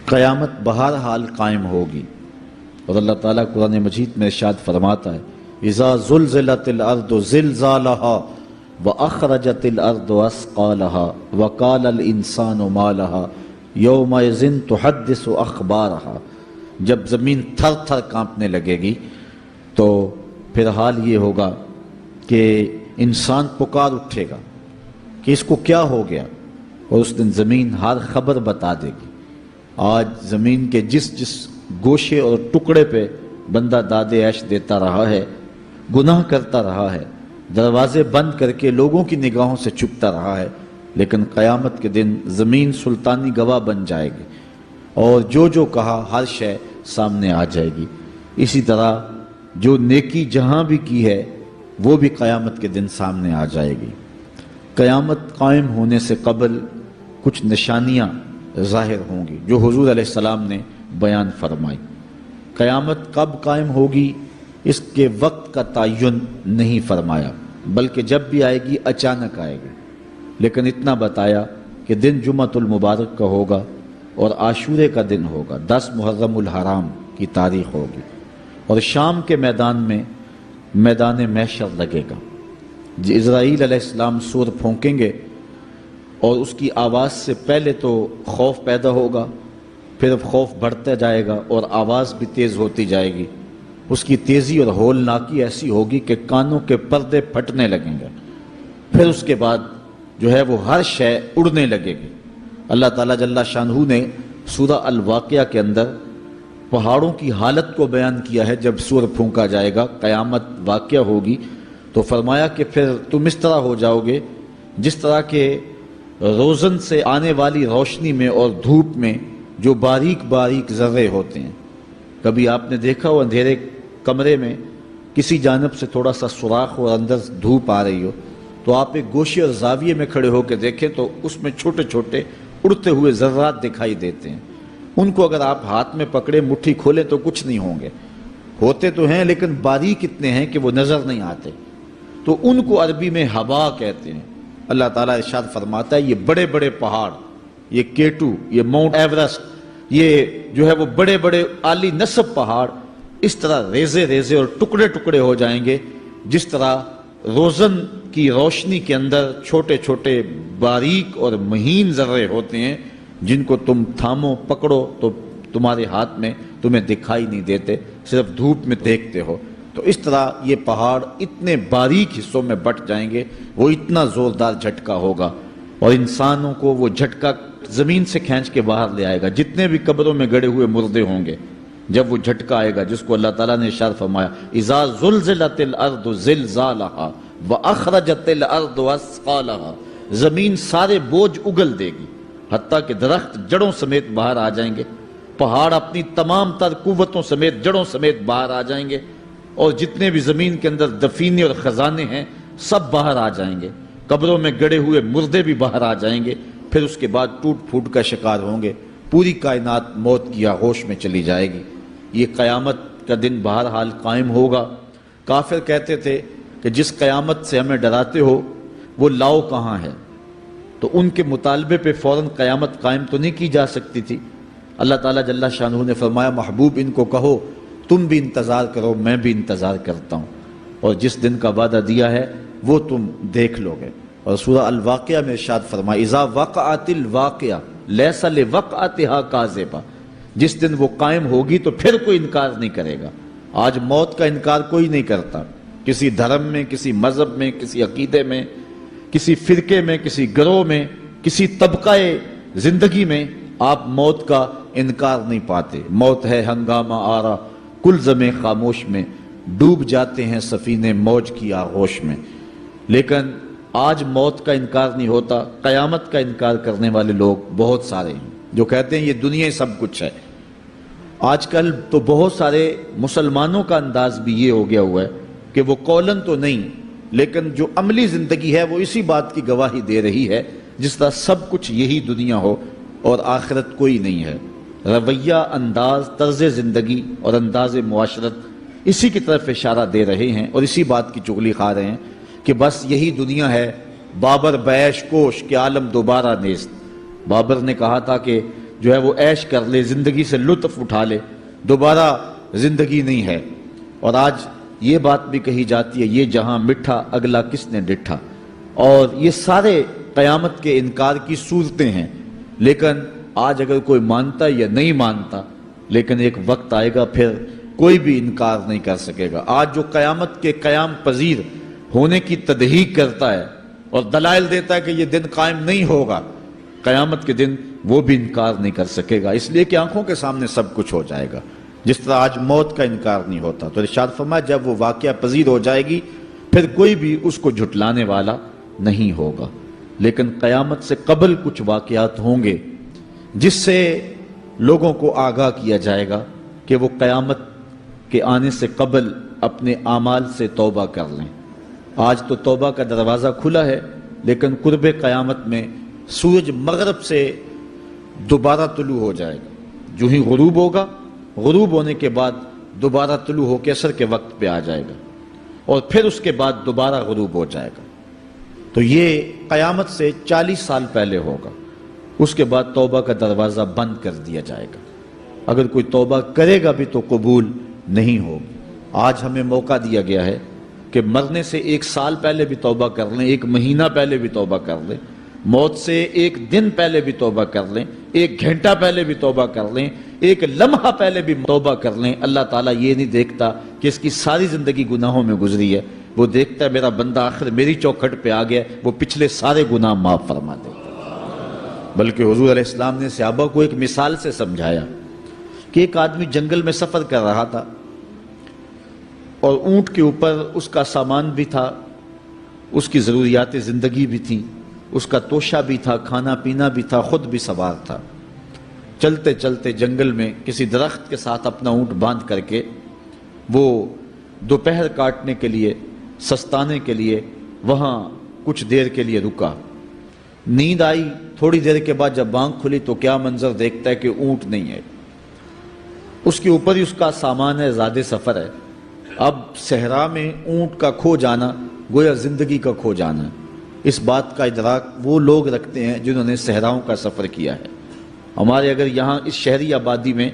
قیامت بہرحال قائم ہوگی، اور اللہ تعالیٰ قرآن مجید میں ارشاد فرماتا ہے اذا زلزلت الارض زلزالها واخرجت الارض اثقالها وقال الانسان ما لها یومئذ تحدث اخبارها، جب زمین تھر تھر کانپنے لگے گی تو پھر حال یہ ہوگا کہ انسان پکار اٹھے گا کہ اس کو کیا ہو گیا، اور اس دن زمین ہر خبر بتا دے گی۔ آج زمین کے جس جس گوشے اور ٹکڑے پہ بندہ داد عیش دیتا رہا ہے، گناہ کرتا رہا ہے، دروازے بند کر کے لوگوں کی نگاہوں سے چھپتا رہا ہے، لیکن قیامت کے دن زمین سلطانی گواہ بن جائے گی اور جو کہا ہر شے سامنے آ جائے گی۔ اسی طرح جو نیکی جہاں بھی کی ہے وہ بھی قیامت کے دن سامنے آ جائے گی۔ قیامت قائم ہونے سے قبل کچھ نشانیاں ظاہر ہوں گی جو حضور علیہ السلام نے بیان فرمائی۔ قیامت کب قائم ہوگی اس کے وقت کا تعین نہیں فرمایا، بلکہ جب بھی آئے گی اچانک آئے گی، لیکن اتنا بتایا کہ دن جمعۃ المبارک کا ہوگا اور عاشورے کا دن ہوگا، 10 محرم الحرام کی تاریخ ہوگی، اور شام کے میدان میں میدان محشر لگے گا۔ اسرائیل علیہ السلام سور پھونکیں گے اور اس کی آواز سے پہلے تو خوف پیدا ہوگا، پھر خوف بڑھتا جائے گا اور آواز بھی تیز ہوتی جائے گی۔ اس کی تیزی اور ہولناکی ایسی ہوگی کہ کانوں کے پردے پھٹنے لگیں گے، پھر اس کے بعد جو ہے وہ ہر شے اڑنے لگے گی۔ اللہ تعالیٰ جل شانہ نے سورہ الواقعہ کے اندر پہاڑوں کی حالت کو بیان کیا ہے۔ جب سور پھونکا جائے گا، قیامت واقعہ ہوگی، تو فرمایا کہ پھر تم اس طرح ہو جاؤ گے جس طرح کہ روزن سے آنے والی روشنی میں اور دھوپ میں جو باریک باریک ذرے ہوتے ہیں۔ کبھی آپ نے دیکھا ہو اندھیرے کمرے میں کسی جانب سے تھوڑا سا سوراخ اور اندر دھوپ آ رہی ہو، تو آپ ایک گوشے اور زاویے میں کھڑے ہو کے دیکھیں تو اس میں چھوٹے چھوٹے اڑتے ہوئے ذرات دکھائی دیتے ہیں۔ ان کو اگر آپ ہاتھ میں پکڑے مٹھی کھولیں تو کچھ نہیں ہوں گے، ہوتے تو ہیں لیکن باریک اتنے ہیں کہ وہ نظر نہیں آتے، تو ان کو عربی میں ہوا کہتے ہیں۔ اللہ تعالیٰ ارشاد فرماتا ہے یہ بڑے بڑے پہاڑ، یہ کیٹو، یہ ماؤنٹ ایورسٹ، یہ جو ہے وہ بڑے بڑے عالی نصب پہاڑ اس طرح ریزے ریزے اور ٹکڑے ٹکڑے ہو جائیں گے جس طرح روزن کی روشنی کے اندر چھوٹے چھوٹے باریک اور مہین ذرے ہوتے ہیں، جن کو تم تھامو پکڑو تو تمہارے ہاتھ میں تمہیں دکھائی نہیں دیتے، صرف دھوپ میں دیکھتے ہو۔ تو اس طرح یہ پہاڑ اتنے باریک حصوں میں بٹ جائیں گے، وہ اتنا زوردار جھٹکا ہوگا، اور انسانوں کو وہ جھٹکا زمین سے کھینچ کے باہر لے آئے گا۔ جتنے بھی قبروں میں گڑے ہوئے مردے ہوں گے، جب وہ جھٹکا آئے گا جس کو اللہ تعالیٰ نے ارشاد فرمایا اذا زلزلت الارض زلزالها واخرجت الارض اثقالها، زمین سارے بوجھ اگل دے گی، حتیٰ کہ درخت جڑوں سمیت باہر آ جائیں گے، پہاڑ اپنی تمام تر قوتوں سمیت جڑوں سمیت باہر آ جائیں گے، اور جتنے بھی زمین کے اندر دفینے اور خزانے ہیں سب باہر آ جائیں گے، قبروں میں گڑے ہوئے مردے بھی باہر آ جائیں گے، پھر اس کے بعد ٹوٹ پھوٹ کا شکار ہوں گے، پوری کائنات موت کی آغوش میں چلی جائے گی۔ یہ قیامت کا دن بہرحال قائم ہوگا۔ کافر کہتے تھے کہ جس قیامت سے ہمیں ڈراتے ہو وہ لاؤ کہاں ہے، تو ان کے مطالبے پہ فوراً قیامت قائم تو نہیں کی جا سکتی تھی۔ اللہ تعالیٰ جل شانہ نے فرمایا محبوب ان کو کہو تم بھی انتظار کرو، میں بھی انتظار کرتا ہوں، اور جس دن کا وعدہ دیا ہے وہ تم دیکھ لو گے۔ اور سورہ الواقعہ میں ارشاد فرمایا اذا وقعت الواقعہ لیس لوقعتها کاذبہ، جس دن وہ قائم ہوگی تو پھر کوئی انکار نہیں کرے گا۔ آج موت کا انکار کوئی نہیں کرتا، کسی دھرم میں، کسی مذہب میں، کسی عقیدے میں، کسی فرقے میں، کسی گروہ میں، کسی طبقہ زندگی میں آپ موت کا انکار نہیں پاتے۔ موت ہے ہنگامہ آرا کلزم خاموش میں، ڈوب جاتے ہیں سفینے موج کی آغوش میں، لیکن آج موت کا انکار نہیں ہوتا۔ قیامت کا انکار کرنے والے لوگ بہت سارے ہیں جو کہتے ہیں یہ دنیا سب کچھ ہے۔ آج کل تو بہت سارے مسلمانوں کا انداز بھی یہ ہو گیا ہوا ہے کہ وہ قولاً تو نہیں لیکن جو عملی زندگی ہے وہ اسی بات کی گواہی دے رہی ہے جس طرح سب کچھ یہی دنیا ہو اور آخرت کوئی نہیں ہے۔ رویہ، انداز، طرز زندگی اور انداز معاشرت اسی کی طرف اشارہ دے رہے ہیں اور اسی بات کی چغلی کھا رہے ہیں کہ بس یہی دنیا ہے، بابر بیش کوش کہ عالم دوبارہ نیست۔ بابر نے کہا تھا کہ جو ہے وہ عیش کر لے، زندگی سے لطف اٹھا لے، دوبارہ زندگی نہیں ہے۔ اور آج یہ بات بھی کہی جاتی ہے، یہ جہاں مٹھا اگلا کس نے ڈٹھا، اور یہ سارے قیامت کے انکار کی صورتیں ہیں۔ لیکن آج اگر کوئی مانتا یا نہیں مانتا، لیکن ایک وقت آئے گا پھر کوئی بھی انکار نہیں کر سکے گا۔ آج جو قیامت کے قیام پذیر ہونے کی تدہیق کرتا ہے اور دلائل دیتا ہے کہ یہ دن قائم نہیں ہوگا، قیامت کے دن وہ بھی انکار نہیں کر سکے گا، اس لیے کہ آنکھوں کے سامنے سب کچھ ہو جائے گا، جس طرح آج موت کا انکار نہیں ہوتا۔ تو ارشاد فرمایا جب وہ واقعہ پذیر ہو جائے گی پھر کوئی بھی اس کو جھٹلانے والا نہیں ہوگا۔ لیکن قیامت سے قبل کچھ واقعات ہوں گے جس سے لوگوں کو آگاہ کیا جائے گا کہ وہ قیامت کے آنے سے قبل اپنے اعمال سے توبہ کر لیں۔ آج تو توبہ کا دروازہ کھلا ہے، لیکن قرب قیامت میں سورج مغرب سے دوبارہ طلوع ہو جائے گا، جو ہی غروب ہوگا، غروب ہونے کے بعد دوبارہ طلوع ہو کے عصر کے وقت پہ آ جائے گا، اور پھر اس کے بعد دوبارہ غروب ہو جائے گا۔ تو یہ قیامت سے 40 سال پہلے ہوگا، اس کے بعد توبہ کا دروازہ بند کر دیا جائے گا۔ اگر کوئی توبہ کرے گا بھی تو قبول نہیں ہوگی۔ آج ہمیں موقع دیا گیا ہے کہ مرنے سے 1 سال پہلے بھی توبہ کر لیں، 1 مہینہ پہلے بھی توبہ کر لیں، موت سے 1 دن پہلے بھی توبہ کر لیں، 1 گھنٹہ پہلے بھی توبہ کر لیں، 1 لمحہ پہلے بھی توبہ کر لیں۔ اللہ تعالیٰ یہ نہیں دیکھتا کہ اس کی ساری زندگی گناہوں میں گزری ہے، وہ دیکھتا ہے میرا بندہ آخر میری چوکھٹ پہ آ گیا، وہ پچھلے سارے گناہ معاف فرما دیتا۔ بلکہ حضور علیہ السلام نے صحابہ کو ایک مثال سے سمجھایا کہ ایک آدمی جنگل میں سفر کر رہا تھا، اور اونٹ کے اوپر اس کا سامان بھی تھا، اس کی ضروریات زندگی بھی تھیں، اس کا توشہ بھی تھا، کھانا پینا بھی تھا، خود بھی سوار تھا۔ چلتے چلتے جنگل میں کسی درخت کے ساتھ اپنا اونٹ باندھ کر کے وہ دوپہر کاٹنے کے لیے، سستانے کے لیے وہاں کچھ دیر کے لیے رکا۔ نیند آئی، تھوڑی دیر کے بعد جب آنکھ کھلی تو کیا منظر دیکھتا ہے کہ اونٹ نہیں ہے، اس کے اوپر ہی اس کا سامان ہے، زیادہ سفر ہے۔ اب صحرا میں اونٹ کا کھو جانا گویا زندگی کا کھو جانا ہے۔ اس بات کا ادراک وہ لوگ رکھتے ہیں جنہوں نے صحراؤں کا سفر کیا ہے۔ ہمارے اگر یہاں اس شہری آبادی میں،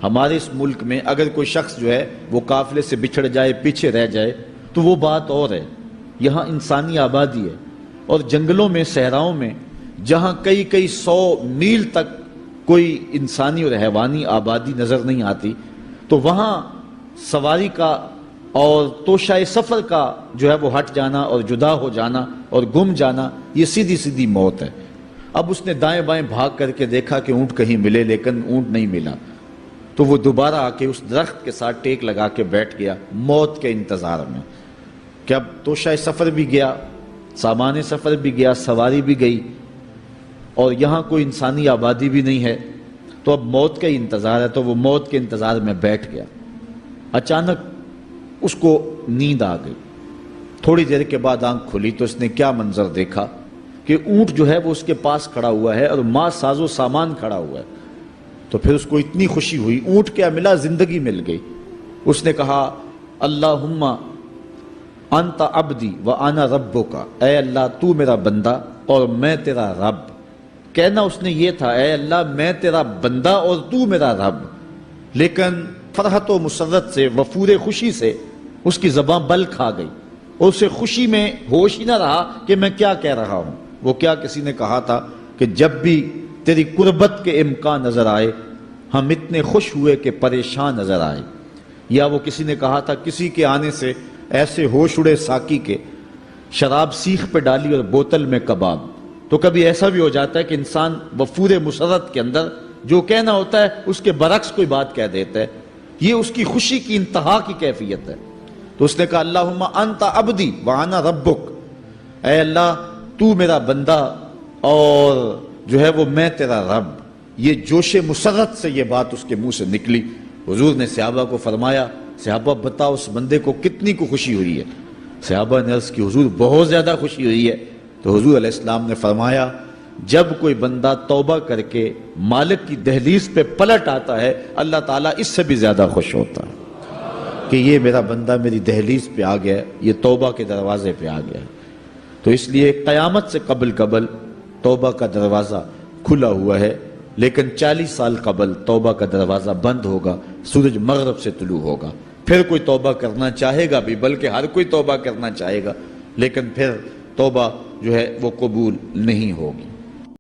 ہمارے اس ملک میں اگر کوئی شخص جو ہے وہ قافلے سے بچھڑ جائے، پیچھے رہ جائے تو وہ بات اور ہے۔ یہاں انسانی آبادی ہے، اور جنگلوں میں، صحراؤں میں جہاں کئی 100 میل تک کوئی انسانی اور حیوانی آبادی نظر نہیں آتی، تو وہاں سواری کا اور توشہ سفر کا جو ہے وہ ہٹ جانا اور جدا ہو جانا اور گم جانا، یہ سیدھی موت ہے۔ اب اس نے دائیں بائیں بھاگ کر کے دیکھا کہ اونٹ کہیں ملے، لیکن اونٹ نہیں ملا، تو وہ دوبارہ آ کے اس درخت کے ساتھ ٹیک لگا کے بیٹھ گیا موت کے انتظار میں کہ اب توشہ سفر بھی گیا، سامان سفر بھی گیا، سواری بھی گئی، اور یہاں کوئی انسانی آبادی بھی نہیں ہے، تو اب موت کا ہی انتظار ہے۔ تو وہ موت کے انتظار میں بیٹھ گیا۔ اچانک اس کو نیند آ گئی، تھوڑی دیر کے بعد آنکھ کھلی تو اس نے کیا منظر دیکھا کہ اونٹ جو ہے وہ اس کے پاس کھڑا ہوا ہے اور ماں ساز و سامان کھڑا ہوا ہے۔ تو پھر اس کو اتنی خوشی ہوئی، اونٹ کیا ملا، زندگی مل گئی۔ اس نے کہا اللہم انت عبدی وانا ربک، اے اللہ تو میرا بندہ اور میں تیرا رب۔ کہنا اس نے یہ تھا اے اللہ میں تیرا بندہ اور تو میرا رب، لیکن فرحت و مسرت سے، وفور خوشی سے اس کی زبان بل کھا گئی، اور اسے خوشی میں ہوش ہی نہ رہا کہ میں کیا کہہ رہا ہوں۔ وہ کیا کسی نے کہا تھا کہ جب بھی تیری قربت کے امکان نظر آئے ہم اتنے خوش ہوئے کہ پریشان نظر آئے، یا وہ کسی نے کہا تھا کسی کے آنے سے ایسے ہوش اڑے ساقی کے، شراب سیخ پہ ڈالی اور بوتل میں کباب۔ تو کبھی ایسا بھی ہو جاتا ہے کہ انسان وفور مسرت کے اندر جو کہنا ہوتا ہے اس کے برعکس کوئی بات کہہ دیتا ہے، یہ اس کی خوشی کی انتہا کی کیفیت ہے۔ تو اس نے کہا اللہم انت عبدی وانا ربک، اے اللہ تو میرا بندہ اور جو ہے وہ میں تیرا رب۔ یہ جوش مسرت سے یہ بات اس کے منہ سے نکلی۔ حضور نے صحابہ کو فرمایا صحابہ بتاؤ اس بندے کو کتنی کو خوشی ہوئی ہے؟ صحابہ نے عرض کی حضور بہت زیادہ خوشی ہوئی ہے۔ تو حضور علیہ السلام نے فرمایا جب کوئی بندہ توبہ کر کے مالک کی دہلیز پہ پلٹ آتا ہے اللہ تعالیٰ اس سے بھی زیادہ خوش ہوتا ہے کہ یہ میرا بندہ میری دہلیز پہ آ گیا ہے، یہ توبہ کے دروازے پہ آ گیا ہے۔ تو اس لیے قیامت سے قبل توبہ کا دروازہ کھلا ہوا ہے، لیکن 40 سال قبل توبہ کا دروازہ بند ہوگا، سورج مغرب سے طلوع ہوگا، پھر کوئی توبہ کرنا چاہے گا بھی، بلکہ ہر کوئی توبہ کرنا چاہے گا، لیکن پھر توبہ جو ہے وہ قبول نہیں ہوگی۔